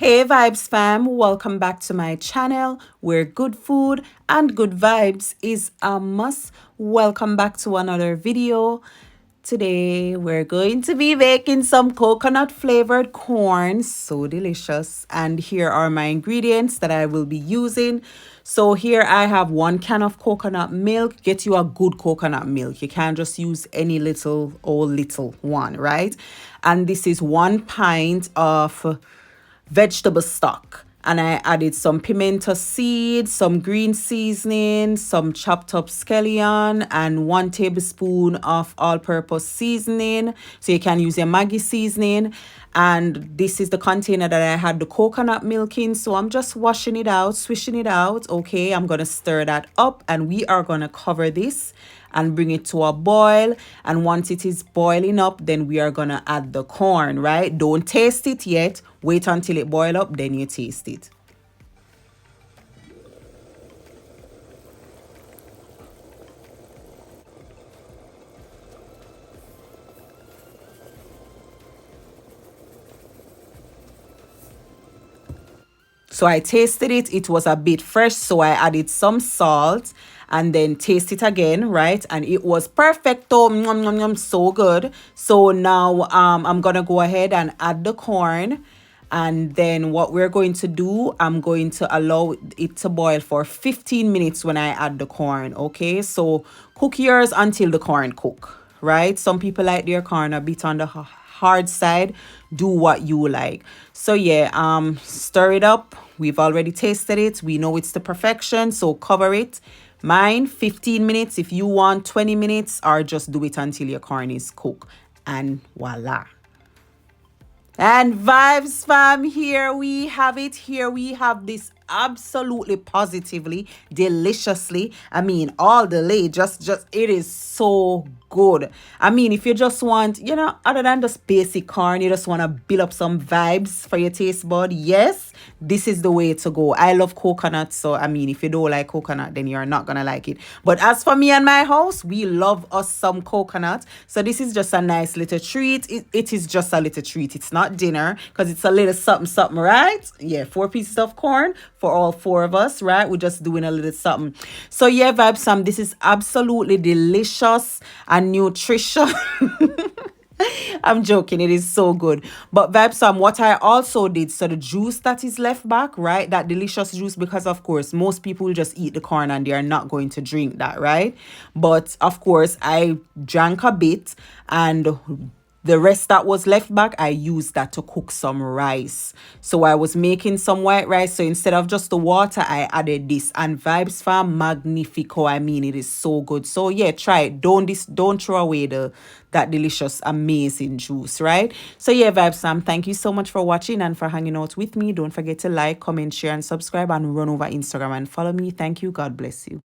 Hey Vibes fam, welcome back to my channel where good food and good vibes is a must. Welcome back to another video. Today we're going to be making some coconut flavored corn, so delicious. And here are my ingredients that I will be using. So here I have 1 can of coconut milk. Get you a good coconut milk. You can't just use any little one, right? And this is 1 pint of vegetable stock, and I added some pimento seeds, some green seasoning, some chopped up scallion, and 1 tablespoon of all-purpose seasoning. So you can use your Maggi seasoning. And this is the container that I had the coconut milk in. So I'm just washing it out, swishing it out. Okay, I'm gonna stir that up, and we are gonna cover this and bring it to a boil. And once it is boiling up, then we are gonna add the corn, right? Don't taste it yet. Wait until it boil up, then you taste it. So I tasted it. It was a bit fresh, so I added some salt and then taste it again, right? And it was perfecto. Nom, nom, nom, so good. So now I'm gonna go ahead and add the corn. And then what we're going to do, I'm going to allow it to boil for 15 minutes when I add the corn. Okay, so cook yours until the corn cook, right? Some people like their corn a bit on the hard side. Do what you like. So yeah, stir it up. We've already tasted it. We know it's the perfection, so cover it. Mine 15 minutes. If you want 20 minutes, or just do it until your corn is cooked, and voila. And Vibes fam, here we have it. Here we have this absolutely positively deliciously, I mean, all the way, just it is so good. I mean, if you just want, other than just basic corn, you just want to build up some vibes for your taste bud, yes, this is the way to go. I love coconut, so I mean, if you don't like coconut, then you're not gonna like it. But as for me and my house, we love us some coconut, so this is just a nice little treat. It is just a little treat. It's not dinner, because it's a little something something, right? Yeah, 4 pieces of corn for all 4 of us, right? We're just doing a little something. So yeah, Vibes Sam, this is absolutely delicious and nutritious. I'm joking, it is so good. But Vibes Sam, what I also did, so the juice that is left back, right? That delicious juice, because of course most people will just eat the corn and they are not going to drink that, right? But of course I drank a bit, and the rest that was left back, I used that to cook some rice. So I was making some white rice. So instead of just the water, I added this. And Vibes Fam, magnifico. I mean, it is so good. So yeah, try it. Don't throw away that delicious, amazing juice, right? So yeah, Vibes Fam, thank you so much for watching and for hanging out with me. Don't forget to like, comment, share, and subscribe, and run over Instagram and follow me. Thank you. God bless you.